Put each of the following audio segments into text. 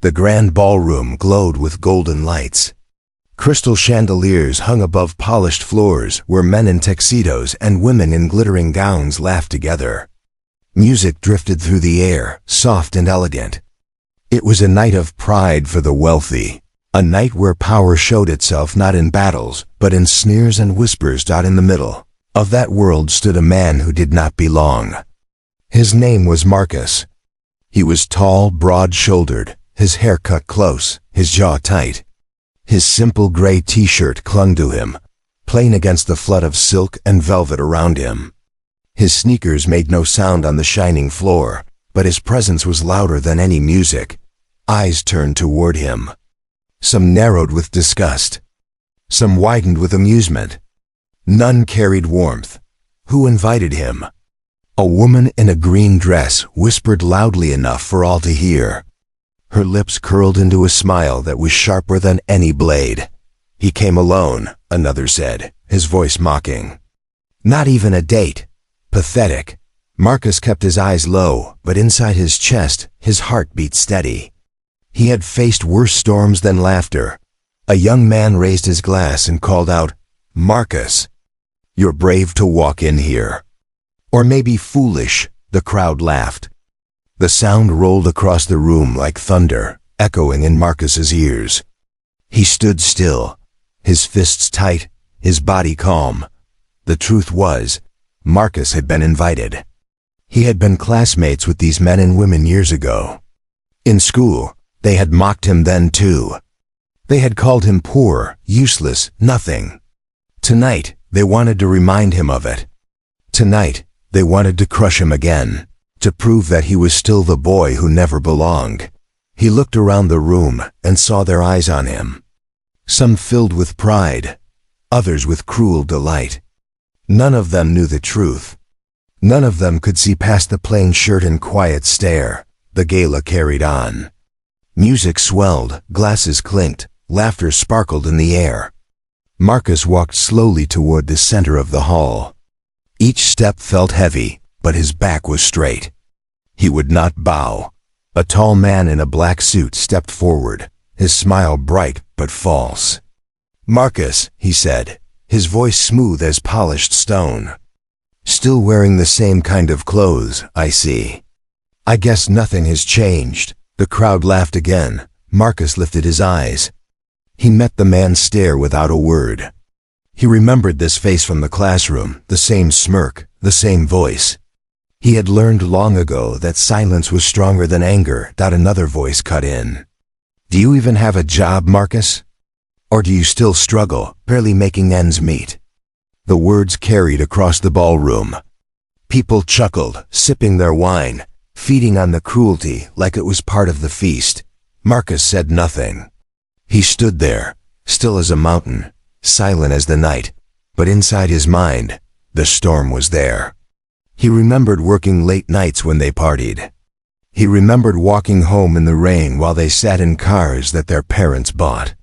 The grand ballroom glowed with golden lights. Crystal chandeliers hung above polished floors where men in tuxedos and women in glittering gowns laughed together. Music drifted through the air, soft and elegant. It was a night of pride for the wealthy, a night where power showed itself not in battles, but in sneers and whispers. In the middle of that world stood a man who did not belong. His name was Marcus. He was tall, broad-shouldered, his hair cut close, his jaw tight. His simple gray t-shirt clung to him, plain against the flood of silk and velvet around him. His sneakers made no sound on the shining floor, but his presence was louder than any music. Eyes turned toward him. Some narrowed with disgust. Some widened with amusement. None carried warmth. Who invited him? A woman in a green dress whispered loudly enough for all to hear. Her lips curled into a smile that was sharper than any blade. He came alone, another said, his voice mocking. Not even a date. Pathetic. Marcus kept his eyes low, but inside his chest, his heart beat steady. He had faced worse storms than laughter. A young man raised his glass and called out, "Marcus, you're brave to walk in here." Or maybe foolish, the crowd laughed. The sound rolled across the room like thunder, echoing in Marcus's ears. He stood still, his fists tight, his body calm. The truth was, Marcus had been invited. He had been classmates with these men and women years ago. In school, they had mocked him then too. They had called him poor, useless, nothing. Tonight, they wanted to remind him of it. Tonight, they wanted to crush him again, to prove that he was still the boy who never belonged. He looked around the room and saw their eyes on him. Some filled with pride, others with cruel delight. None of them knew the truth. None of them could see past the plain shirt and quiet stare. The gala carried on. Music swelled, glasses clinked, laughter sparkled in the air. Marcus walked slowly toward the center of the hall. Each step felt heavy, but his back was straight. He would not bow. A tall man in a black suit stepped forward, his smile bright but false. "Marcus," he said, his voice smooth as polished stone. "Still wearing the same kind of clothes, I see. I guess nothing has changed." The crowd laughed again. Marcus lifted his eyes. He met the man's stare without a word. He remembered this face from the classroom, the same smirk, the same voice. He had learned long ago that silence was stronger than anger. Another voice cut in. "Do you even have a job, Marcus? Or do you still struggle, barely making ends meet?" The words carried across the ballroom. People chuckled, sipping their wine, feeding on the cruelty like it was part of the feast. Marcus said nothing. He stood there, still as a mountain, silent as the night, but inside his mind, the storm was there. He remembered working late nights when they partied. He remembered walking home in the rain while they sat in cars that their parents bought.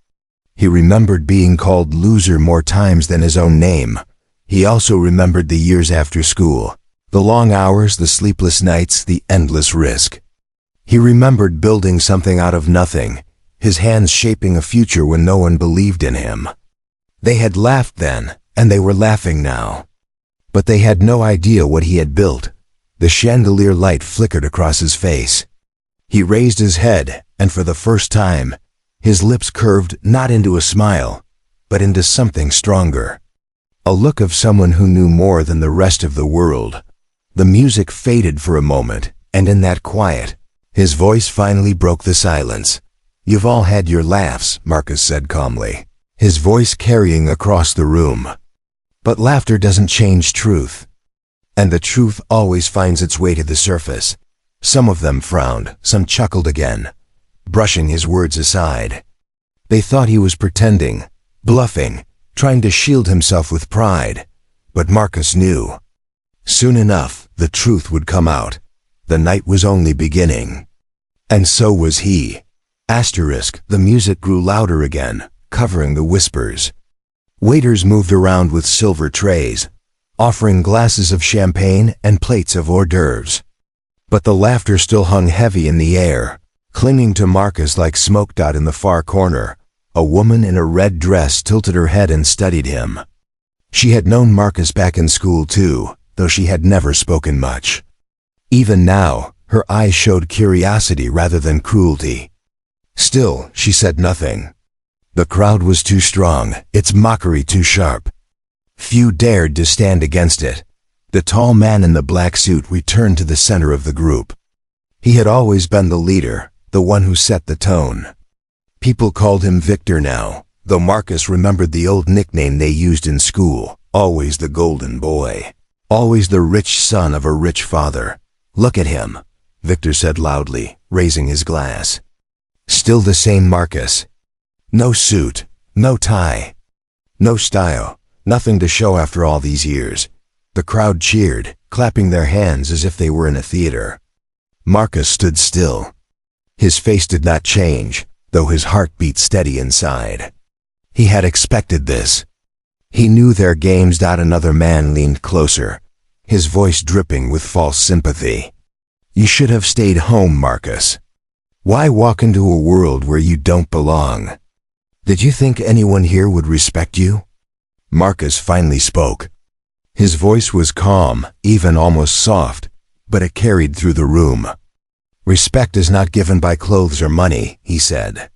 He remembered being called loser more times than his own name. He also remembered the years after school, the long hours, the sleepless nights, the endless risk. He remembered building something out of nothing, his hands shaping a future when no one believed in him. They had laughed then, and they were laughing now. But they had no idea what he had built. The chandelier light flickered across his face. He raised his head, and for the first time, his lips curved not into a smile, but into something stronger. A look of someone who knew more than the rest of the world. The music faded for a moment, and in that quiet, his voice finally broke the silence. "You've all had your laughs," Marcus said calmly, his voice carrying across the room. "But laughter doesn't change truth. And the truth always finds its way to the surface." Some of them frowned, some chuckled again, brushing his words aside. They thought he was pretending, bluffing, trying to shield himself with pride. But Marcus knew. Soon enough, the truth would come out. The night was only beginning. And so was he. The music grew louder again, covering the whispers. Waiters moved around with silver trays, offering glasses of champagne and plates of hors d'oeuvres. But the laughter still hung heavy in the air. Clinging to Marcus like smoke dot in the far corner, a woman in a red dress tilted her head and studied him. She had known Marcus back in school too, though she had never spoken much. Even now, her eyes showed curiosity rather than cruelty. Still, she said nothing. The crowd was too strong, its mockery too sharp. Few dared to stand against it. The tall man in the black suit returned to the center of the group. He had always been the leader, the one who set the tone. People called him Victor now, though Marcus remembered the old nickname they used in school, always the golden boy, always the rich son of a rich father. "Look at him," Victor said loudly, raising his glass. Still the same Marcus. No suit, no tie, no style, nothing to show after all these years. The crowd cheered, clapping their hands as if they were in a theater. Marcus stood still. His face did not change, though his heart beat steady inside. He had expected this. He knew their games. Another man leaned closer, his voice dripping with false sympathy. "You should have stayed home, Marcus. Why walk into a world where you don't belong? Did you think anyone here would respect you?" Marcus finally spoke. His voice was calm, even almost soft, but it carried through the room. "Respect is not given by clothes or money," he said.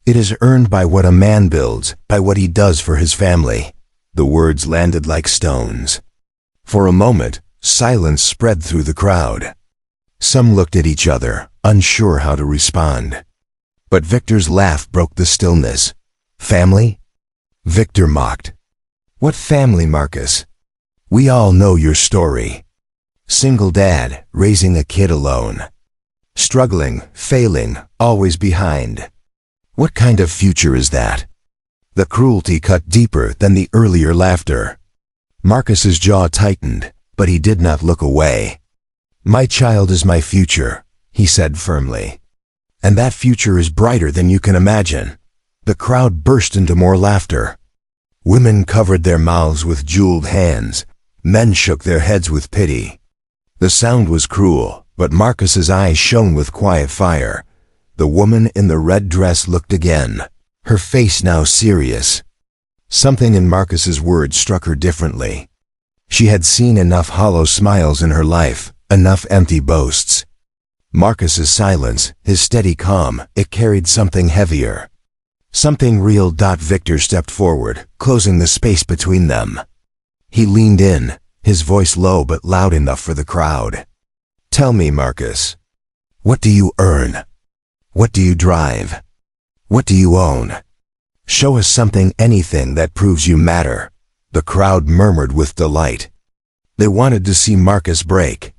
"It is earned by what a man builds, by what he does for his family." The words landed like stones. For a moment, silence spread through the crowd. Some looked at each other, unsure how to respond. But Victor's laugh broke the stillness. "Family?" Victor mocked. "What family, Marcus? We all know your story. Single dad, raising a kid alone. Struggling, failing, always behind. What kind of future is that?" The cruelty cut deeper than the earlier laughter. Marcus's jaw tightened, but he did not look away. "My child is my future," he said firmly. "And that future is brighter than you can imagine." The crowd burst into more laughter. Women covered their mouths with jeweled hands. Men shook their heads with pity. The sound was cruel, but Marcus's eyes shone with quiet fire. The woman in the red dress looked again, her face now serious. Something in Marcus's words struck her differently. She had seen enough hollow smiles in her life, enough empty boasts. Marcus's silence, his steady calm, it carried something heavier. Something real. Victor stepped forward, closing the space between them. He leaned in, his voice low but loud enough for the crowd. "Tell me, Marcus, what do you earn? What do you drive? What do you own? Show us something, anything that proves you matter." The crowd murmured with delight. They wanted to see Marcus break.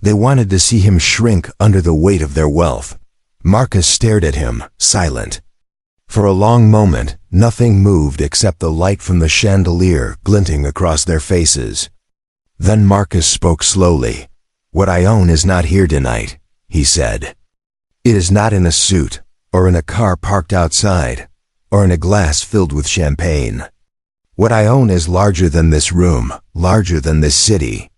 They wanted to see him shrink under the weight of their wealth. Marcus stared at him, silent. For a long moment, nothing moved except the light from the chandelier glinting across their faces. Then Marcus spoke slowly. "What I own is not here tonight," he said. "It is not in a suit, or in a car parked outside, or in a glass filled with champagne. What I own is larger than this room, larger than this city.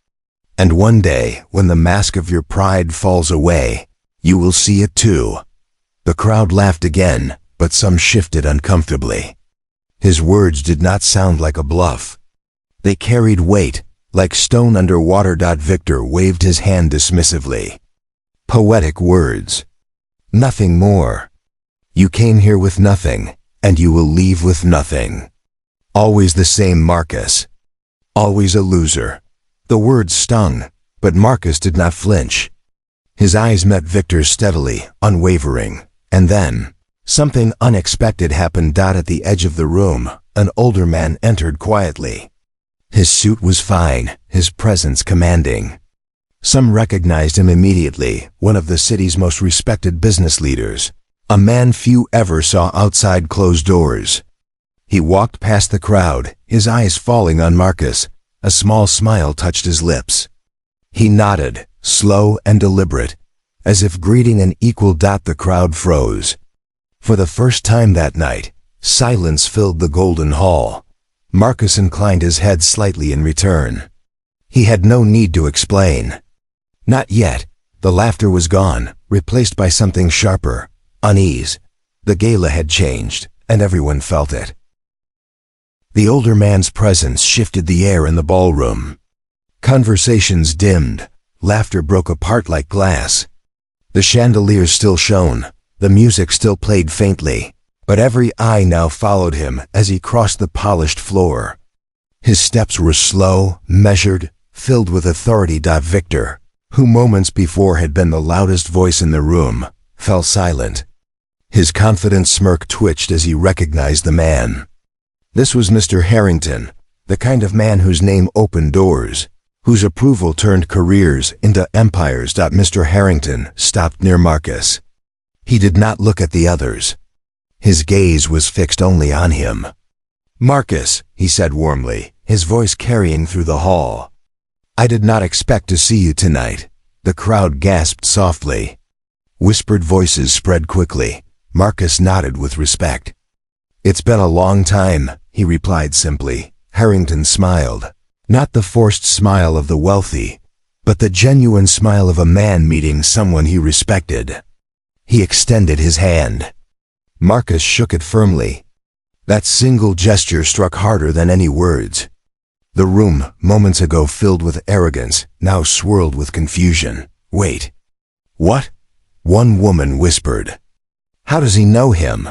And one day, when the mask of your pride falls away, you will see it too." The crowd laughed again, but some shifted uncomfortably. His words did not sound like a bluff. They carried weight, like stone under water. Victor waved his hand dismissively. "Poetic words. Nothing more. You came here with nothing, and you will leave with nothing. Always the same Marcus. Always a loser." The words stung, but Marcus did not flinch. His eyes met Victor's steadily, unwavering, and then something unexpected happened. At the edge of the room, an older man entered quietly. His suit was fine, his presence commanding. Some recognized him immediately, one of the city's most respected business leaders, a man few ever saw outside closed doors. He walked past the crowd, his eyes falling on Marcus. A small smile touched his lips. He nodded, slow and deliberate, as if greeting an equal. The crowd froze. For the first time that night, silence filled the golden hall. Marcus inclined his head slightly in return. He had no need to explain. Not yet. The laughter was gone, replaced by something sharper, unease. The gala had changed, and everyone felt it. The older man's presence shifted the air in the ballroom. Conversations dimmed, laughter broke apart like glass. The chandeliers still shone, the music still played faintly, but every eye now followed him as he crossed the polished floor. His steps were slow, measured, filled with authority. Victor, who moments before had been the loudest voice in the room, fell silent. His confident smirk twitched as he recognized the man. This was Mr. Harrington, the kind of man whose name opened doors, whose approval turned careers into empires. Mr. Harrington stopped near Marcus. He did not look at the others. His gaze was fixed only on him. "Marcus," he said warmly, his voice carrying through the hall. "I did not expect to see you tonight." The crowd gasped softly. Whispered voices spread quickly. Marcus nodded with respect. "It's been a long time," he replied simply. Harrington smiled. Not the forced smile of the wealthy, but the genuine smile of a man meeting someone he respected. He extended his hand. Marcus shook it firmly. That single gesture struck harder than any words. The room, moments ago filled with arrogance, now swirled with confusion. "Wait. What?" one woman whispered. "How does he know him?"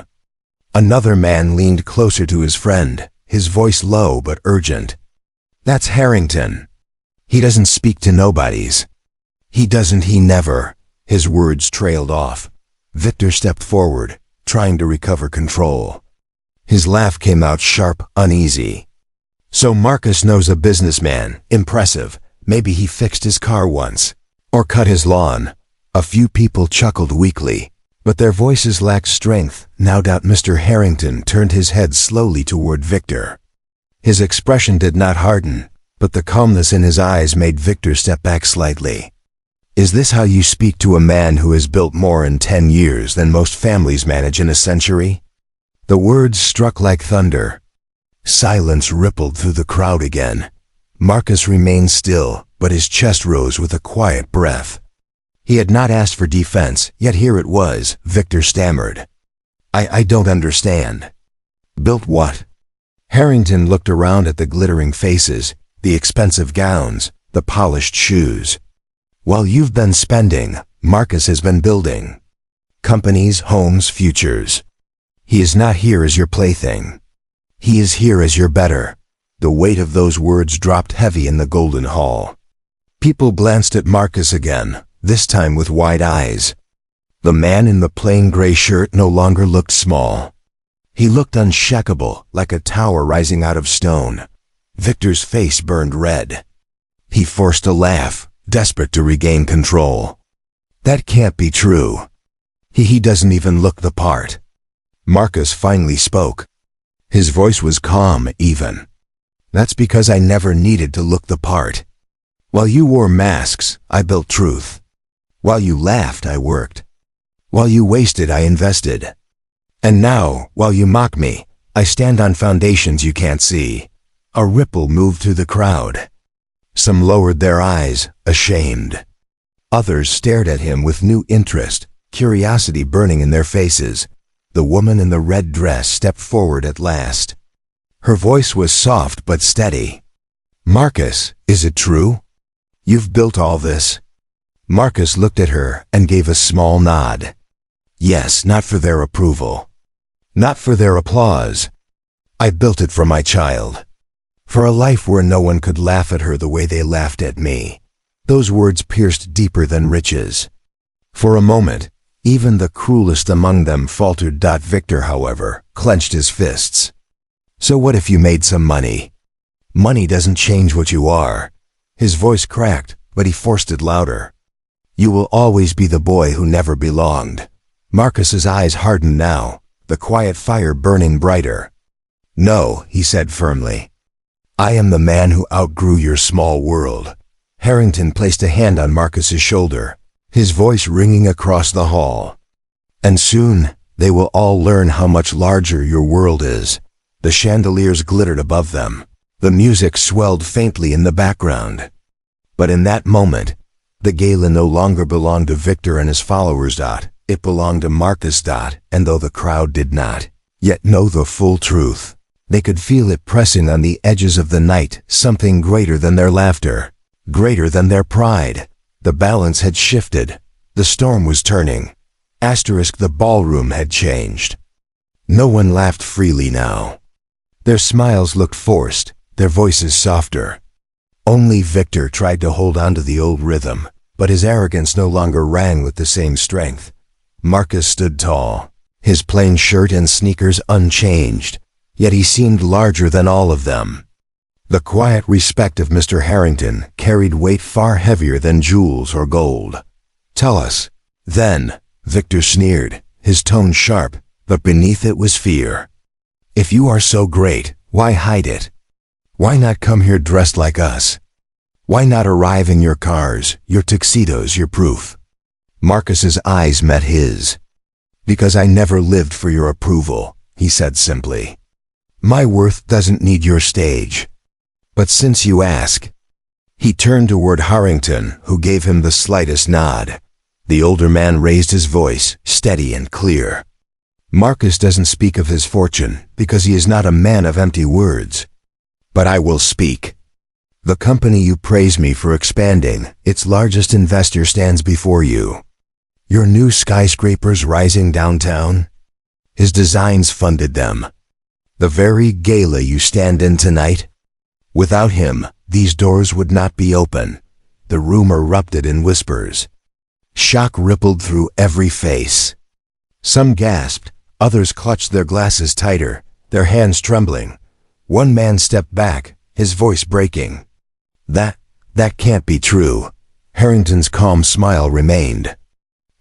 Another man leaned closer to his friend, his voice low but urgent. "That's Harrington. He doesn't speak to nobodies. He never." His words trailed off. Victor stepped forward, trying to recover control. His laugh came out sharp, uneasy. "So Marcus knows a businessman. Impressive. Maybe he fixed his car once. Or cut his lawn." A few people chuckled weakly, but their voices lacked strength. Now. Mr. Harrington turned his head slowly toward Victor. His expression did not harden, but the calmness in his eyes made Victor step back slightly. "Is this how you speak to a man who has built more in 10 years than most families manage in a century?" The words struck like thunder. Silence rippled through the crowd again. Marcus remained still, but his chest rose with a quiet breath. He had not asked for defense, yet here it was. Victor stammered. I don't understand." "Built what?" Harrington looked around at the glittering faces, the expensive gowns, the polished shoes. "While you've been spending, Marcus has been building. Companies, homes, futures. He is not here as your plaything. He is here as your better." The weight of those words dropped heavy in the golden hall. People glanced at Marcus again, this time with wide eyes. The man in the plain gray shirt no longer looked small. He looked unshakable, like a tower rising out of stone. Victor's face burned red. He forced a laugh, desperate to regain control. "That can't be true. He doesn't even look the part." Marcus finally spoke. His voice was calm, even. "That's because I never needed to look the part. While you wore masks, I built truth. While you laughed, I worked. While you wasted, I invested. And now, while you mock me, I stand on foundations you can't see." A ripple moved through the crowd. Some lowered their eyes, ashamed. Others stared at him with new interest, curiosity burning in their faces. The woman in the red dress stepped forward at last. Her voice was soft but steady. "Marcus, is it true? You've built all this?" Marcus looked at her and gave a small nod. "Yes, not for their approval. Not for their applause. I built it for my child. For a life where no one could laugh at her the way they laughed at me." Those words pierced deeper than riches. For a moment, even the cruelest among them faltered. Victor, however, clenched his fists. "So what if you made some money? Money doesn't change what you are." His voice cracked, but he forced it louder. "You will always be the boy who never belonged." Marcus's eyes hardened now, the quiet fire burning brighter. "No," he said firmly. "I am the man who outgrew your small world." Harrington placed a hand on Marcus's shoulder, his voice ringing across the hall. "And soon, they will all learn how much larger your world is." The chandeliers glittered above them. The music swelled faintly in the background. But in that moment, The gala no longer belonged to Victor and his followers. It belonged to Marcus. And though the crowd did not yet know the full truth, they could feel it pressing on the edges of the night, something greater than their laughter, greater than their pride. The balance had shifted. The storm was turning. The ballroom had changed. No one laughed freely now. Their smiles looked forced, their voices softer. Only Victor tried to hold on to the old rhythm, but his arrogance no longer rang with the same strength. Marcus stood tall, his plain shirt and sneakers unchanged, yet he seemed larger than all of them. The quiet respect of Mr. Harrington carried weight far heavier than jewels or gold. "Tell us, then," Victor sneered, his tone sharp, but beneath it was fear. "If you are so great, why hide it? Why not come here dressed like us? Why not arrive in your cars, your tuxedos, your proof?" Marcus's eyes met his. "Because I never lived for your approval," he said simply. "My worth doesn't need your stage. But since you ask..." He turned toward Harrington, who gave him the slightest nod. The older man raised his voice, steady and clear. "Marcus doesn't speak of his fortune because he is not a man of empty words. But I will speak. The company you praise me for expanding, its largest investor stands before you. Your new skyscrapers rising downtown? His designs funded them. The very gala you stand in tonight? Without him, these doors would not be open." The room erupted in whispers. Shock rippled through every face. Some gasped, others clutched their glasses tighter, their hands trembling. One man stepped back, his voice breaking. That can't be true." Harrington's calm smile remained.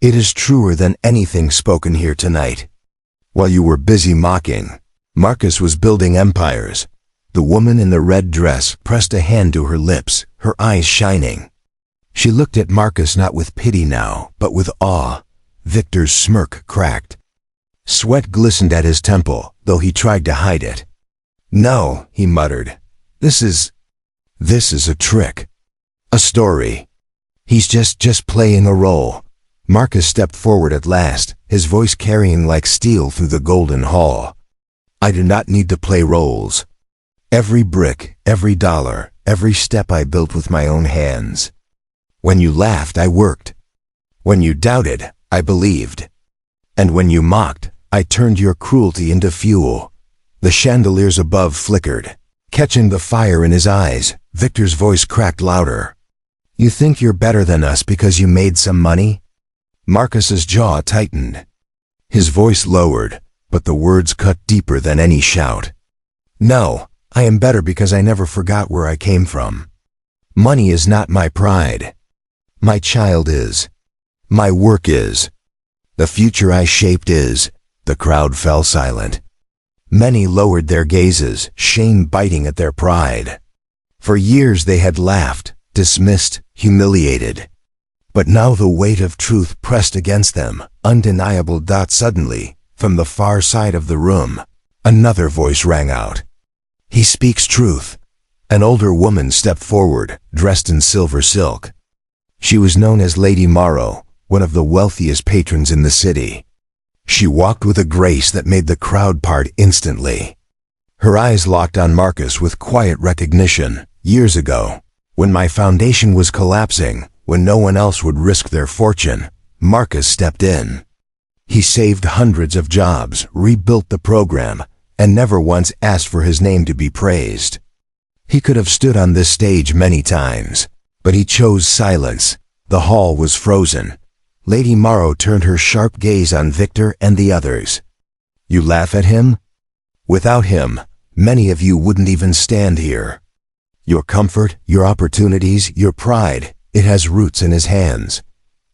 "It is truer than anything spoken here tonight. While you were busy mocking, Marcus was building empires." The woman in the red dress pressed a hand to her lips, her eyes shining. She looked at Marcus not with pity now, but with awe. Victor's smirk cracked. Sweat glistened at his temple, though he tried to hide it. "No," he muttered. This is a trick. A story. He's just playing a role." Marcus stepped forward at last, his voice carrying like steel through the golden hall. "I do not need to play roles. Every brick, every dollar, every step I built with my own hands. When you laughed, I worked. When you doubted, I believed. And when you mocked, I turned your cruelty into fuel." The chandeliers above flickered. Catching the fire in his eyes, Victor's voice cracked louder. "You think you're better than us because you made some money?" Marcus's jaw tightened. His voice lowered, but the words cut deeper than any shout. "No, I am better because I never forgot where I came from. Money is not my pride. My child is. My work is. The future I shaped is." The crowd fell silent. Many lowered their gazes, shame biting at their pride. For years they had laughed, dismissed, humiliated. But now the weight of truth pressed against them, undeniable. Suddenly, from the far side of the room, another voice rang out. "He speaks truth." An older woman stepped forward, dressed in silver silk. She was known as Lady Morrow, one of the wealthiest patrons in the city. She walked with a grace that made the crowd part instantly. Her eyes locked on Marcus with quiet recognition. "Years ago, when my foundation was collapsing, when no one else would risk their fortune, Marcus stepped in. He saved hundreds of jobs, rebuilt the program, and never once asked for his name to be praised. He could have stood on this stage many times, but he chose silence." The hall was frozen. Lady Morrow turned her sharp gaze on Victor and the others. "You laugh at him? Without him, many of you wouldn't even stand here. Your comfort, your opportunities, your pride, it has roots in his hands."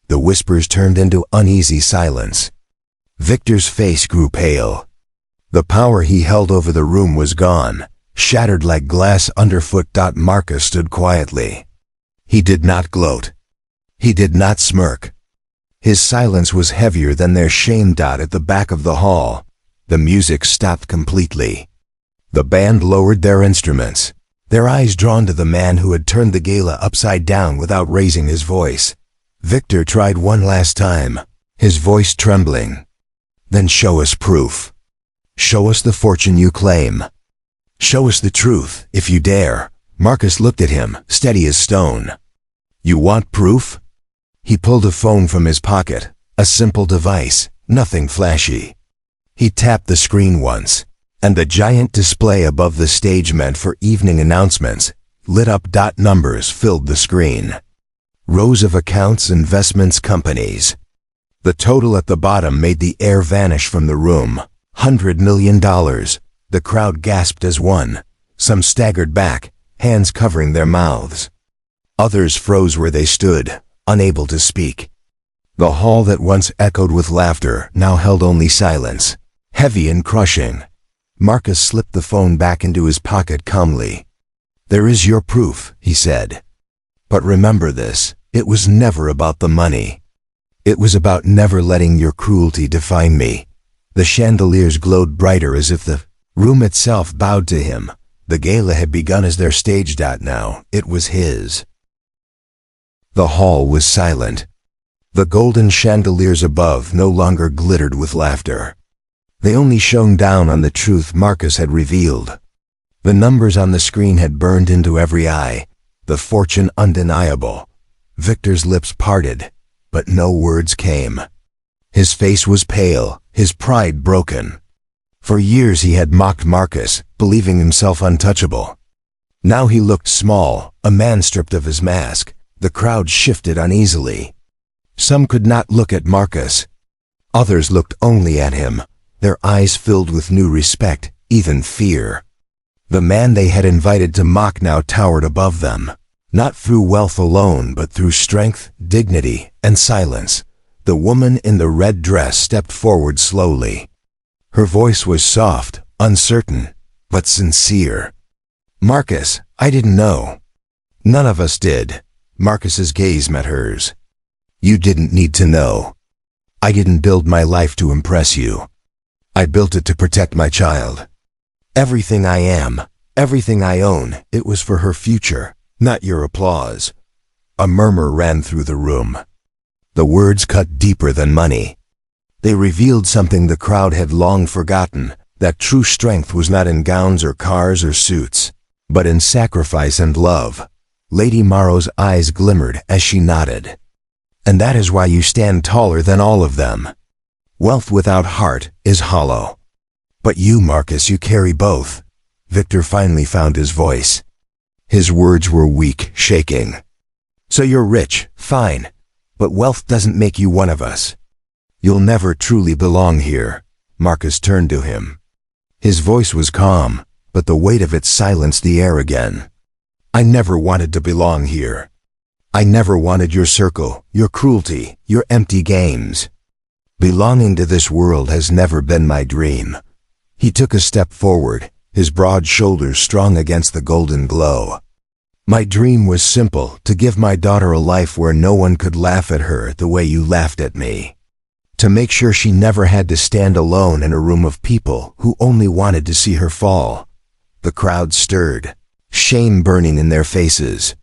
The whispers turned into uneasy silence. Victor's face grew pale. The power he held over the room was gone, shattered like glass underfoot. Marcus stood quietly. He did not gloat. He did not smirk. His silence was heavier than their shame. At the back of the hall, the music stopped completely. The band lowered their instruments, their eyes drawn to the man who had turned the gala upside down without raising his voice. Victor tried one last time, his voice trembling. Then show us proof. Show us the fortune you claim. Show us the truth, if you dare. Marcus looked at him, steady as stone. You want proof? He pulled a phone from his pocket, a simple device, nothing flashy. He tapped the screen once, and the giant display above the stage meant for evening announcements, lit up. Numbers filled the screen. Rows of accounts, investments, companies. The total at the bottom made the air vanish from the room. $100 million. The crowd gasped as one. Some staggered back, hands covering their mouths. Others froze where they stood, unable to speak. The hall that once echoed with laughter now held only silence, heavy and crushing. Marcus slipped the phone back into his pocket calmly. There is your proof, he said. But remember this, it was never about the money. It was about never letting your cruelty define me. The chandeliers glowed brighter as if the room itself bowed to him. The gala had begun as their stage. Now, it was his. The hall was silent. The golden chandeliers above no longer glittered with laughter. They only shone down on the truth Marcus had revealed. The numbers on the screen had burned into every eye, the fortune undeniable. Victor's lips parted, but no words came. His face was pale, his pride broken. For years he had mocked Marcus, believing himself untouchable. Now he looked small, a man stripped of his mask. The crowd shifted uneasily. Some could not look at Marcus. Others looked only at him, their eyes filled with new respect, even fear. The man they had invited to mock now towered above them, not through wealth alone but through strength, dignity, and silence. The woman in the red dress stepped forward slowly. Her voice was soft, uncertain, but sincere. Marcus, I didn't know. None of us did. Marcus's gaze met hers. You didn't need to know. I didn't build my life to impress you. I built it to protect my child. Everything I am, everything I own, it was for her future, not your applause. A murmur ran through the room. The words cut deeper than money. They revealed something the crowd had long forgotten, that true strength was not in gowns or cars or suits, but in sacrifice and love. Lady Morrow's eyes glimmered as she nodded. And that is why you stand taller than all of them. Wealth without heart is hollow. But you, Marcus, you carry both. Victor finally found his voice. His words were weak, shaking. So you're rich, fine, but wealth doesn't make you one of us. You'll never truly belong here. Marcus turned to him. His voice was calm, but the weight of it silenced the air again. I never wanted to belong here. I never wanted your circle, your cruelty, your empty games. Belonging to this world has never been my dream. He took a step forward, his broad shoulders strong against the golden glow. My dream was simple, to give my daughter a life where no one could laugh at her the way you laughed at me. To make sure she never had to stand alone in a room of people who only wanted to see her fall. The crowd stirred, shame burning in their faces.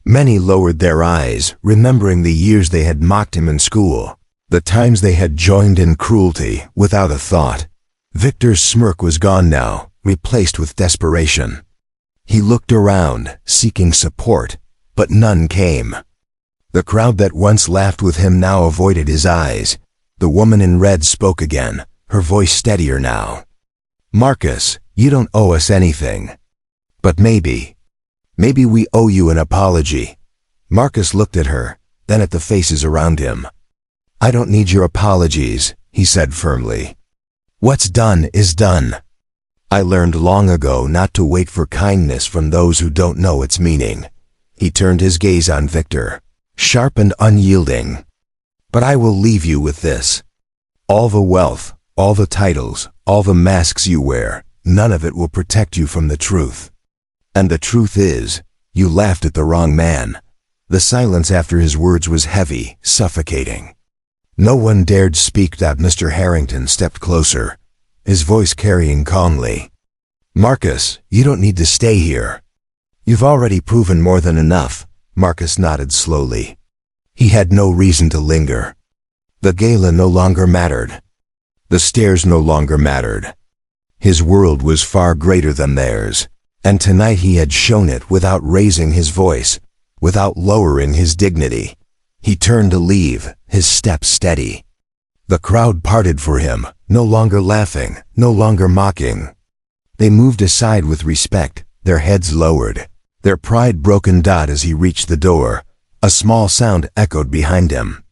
Many lowered their eyes, remembering the years they had mocked him in school, the times they had joined in cruelty without a thought. Victor's smirk was gone now, replaced with desperation. He looked around, seeking support, but none came. The crowd that once laughed with him now avoided his eyes. The woman in red spoke again, her voice steadier now. Marcus, you don't owe us anything. But maybe we owe you an apology. Marcus looked at her, then at the faces around him. I don't need your apologies, he said firmly. What's done is done. I learned long ago not to wait for kindness from those who don't know its meaning. He turned his gaze on Victor, sharp and unyielding. But I will leave you with this. All the wealth, all the titles, all the masks you wear, none of it will protect you from the truth. And the truth is, you laughed at the wrong man. The silence after his words was heavy, suffocating. No one dared speak. Mr. Harrington stepped closer, his voice carrying calmly. Marcus, you don't need to stay here. You've already proven more than enough. Marcus nodded slowly. He had no reason to linger. The gala no longer mattered. The stairs no longer mattered. His world was far greater than theirs, and tonight he had shown it without raising his voice, without lowering his dignity. He turned to leave, his steps steady. The crowd parted for him, no longer laughing, no longer mocking. They moved aside with respect, their heads lowered, their pride broken as he reached the door. A small sound echoed behind him.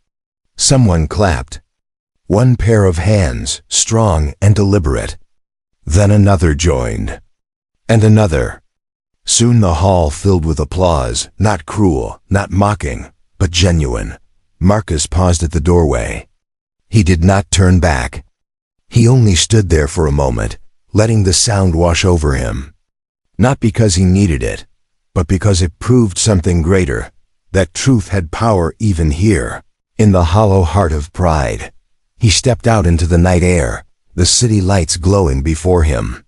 Someone clapped. One pair of hands, strong and deliberate. Then another joined. And another. Soon the hall filled with applause, not cruel, not mocking, but genuine. Marcus paused at the doorway. He did not turn back. He only stood there for a moment, letting the sound wash over him. Not because he needed it, but because it proved something greater, that truth had power even here, in the hollow heart of pride. He stepped out into the night air, the city lights glowing before him.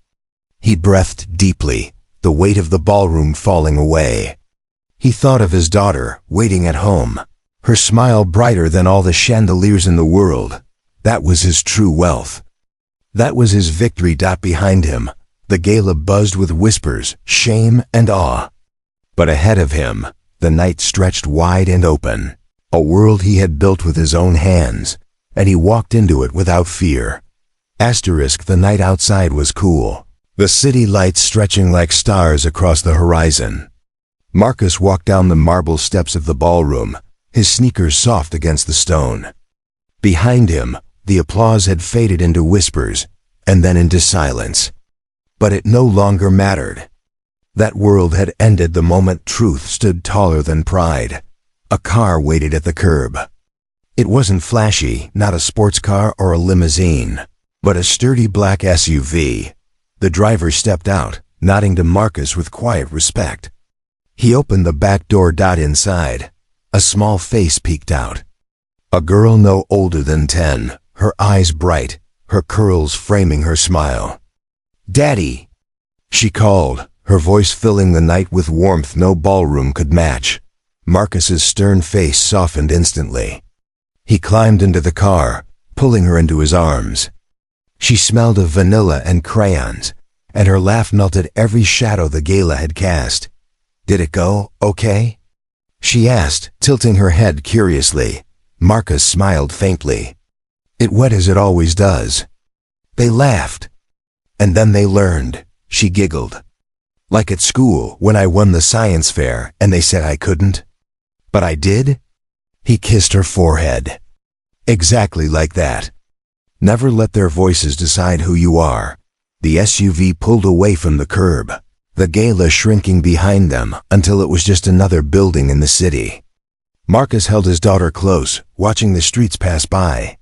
He breathed deeply, the weight of the ballroom falling away. He thought of his daughter, waiting at home, her smile brighter than all the chandeliers in the world. That was his true wealth. That was his victory. Behind him, the gala buzzed with whispers, shame and awe. But ahead of him, the night stretched wide and open, a world he had built with his own hands, and he walked into it without fear. The night outside was cool, the city lights stretching like stars across the horizon. Marcus walked down the marble steps of the ballroom, his sneakers soft against the stone. Behind him, the applause had faded into whispers, and then into silence. But it no longer mattered. That world had ended the moment truth stood taller than pride. A car waited at the curb. It wasn't flashy, not a sports car or a limousine, but a sturdy black SUV. The driver stepped out, nodding to Marcus with quiet respect. He opened the back door. Inside, a small face peeked out. A girl no older than 10, her eyes bright, her curls framing her smile. "Daddy," she called, her voice filling the night with warmth no ballroom could match. Marcus's stern face softened instantly. He climbed into the car, pulling her into his arms. She smelled of vanilla and crayons, and her laugh melted every shadow the gala had cast. "Did it go okay?" she asked, tilting her head curiously. Marcus smiled faintly. "It went as it always does." They laughed. "And then they learned," she giggled. "Like at school when I won the science fair and they said I couldn't. But I did?" He kissed her forehead. "Exactly like that. Never let their voices decide who you are." The SUV pulled away from the curb, the gala shrinking behind them until it was just another building in the city. Marcus held his daughter close, watching the streets pass by.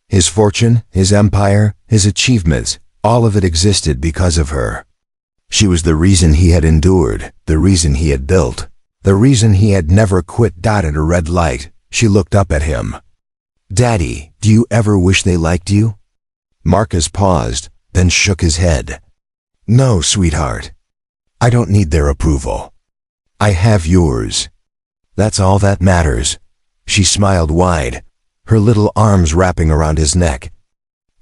His fortune, his empire, his achievements, all of it existed because of her. She was the reason he had endured, the reason he had built, the reason he had never quit. At a red light, she looked up at him. "Daddy, do you ever wish they liked you?" Marcus paused, then shook his head. "No, sweetheart. I don't need their approval. I have yours. That's all that matters." She smiled wide, her little arms wrapping around his neck.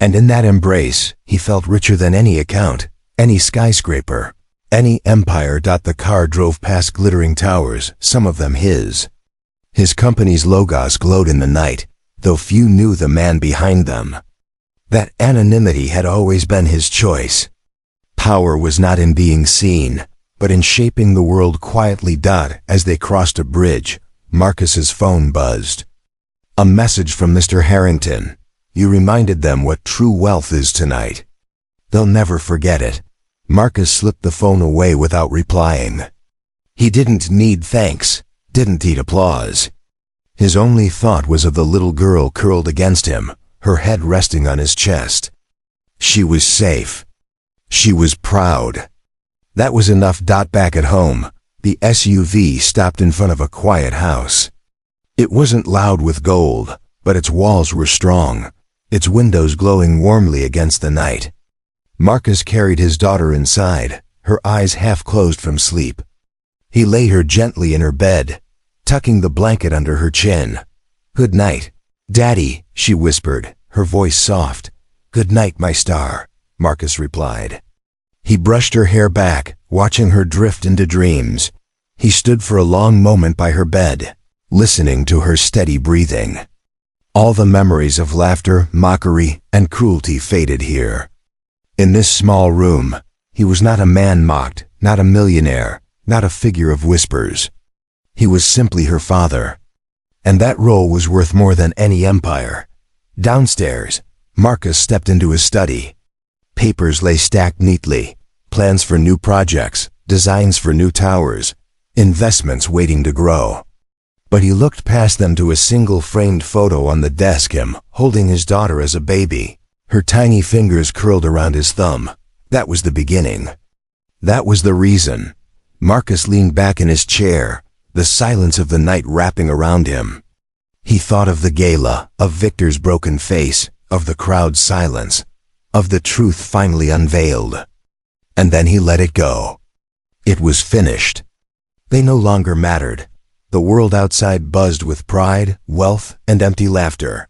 And in that embrace, he felt richer than any account, any skyscraper, any empire. The car drove past glittering towers, some of them his. His company's logos glowed in the night, though few knew the man behind them. That anonymity had always been his choice. Power was not in being seen, but in shaping the world quietly. As they crossed a bridge, Marcus's phone buzzed. A message from Mr. Harrington. You reminded them what true wealth is tonight. They'll never forget it. Marcus slipped the phone away without replying. He didn't need thanks, didn't need applause. His only thought was of the little girl curled against him, her head resting on his chest. She was safe. She was proud. That was enough. Back at home, the SUV stopped in front of a quiet house. It wasn't loud with gold, but its walls were strong, its windows glowing warmly against the night. Marcus carried his daughter inside, her eyes half closed from sleep. He laid her gently in her bed, tucking the blanket under her chin, "Good night, Daddy," she whispered, her voice soft. "Good night, my star," Marcus replied. He brushed her hair back, watching her drift into dreams. He stood for a long moment by her bed, listening to her steady breathing. All the memories of laughter, mockery, and cruelty faded here. In this small room, he was not a man mocked, not a millionaire, not a figure of whispers. He was simply her father. And that role was worth more than any empire. Downstairs, Marcus stepped into his study. Papers lay stacked neatly, plans for new projects, designs for new towers, investments waiting to grow. But he looked past them to a single framed photo on the desk, him holding his daughter as a baby, her tiny fingers curled around his thumb. That was the beginning. That was the reason. Marcus leaned back in his chair, the silence of the night wrapping around him. He thought of the gala, of Victor's broken face, of the crowd's silence, of the truth finally unveiled. And then he let it go. It was finished. They no longer mattered. The world outside buzzed with pride, wealth, and empty laughter.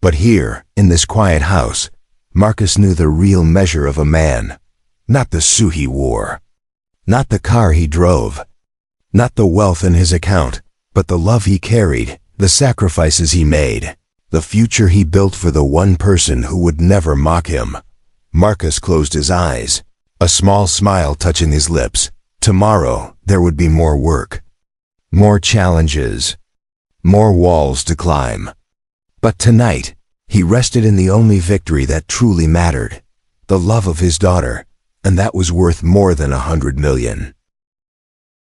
But here, in this quiet house, Marcus knew the real measure of a man. Not the suit he wore, not the car he drove, not the wealth in his account, but the love he carried, the sacrifices he made, the future he built for the one person who would never mock him. Marcus closed his eyes, a small smile touching his lips. Tomorrow, there would be more work. More challenges, more walls to climb. But tonight, he rested in the only victory that truly mattered, the love of his daughter, and that was worth more than 100 million.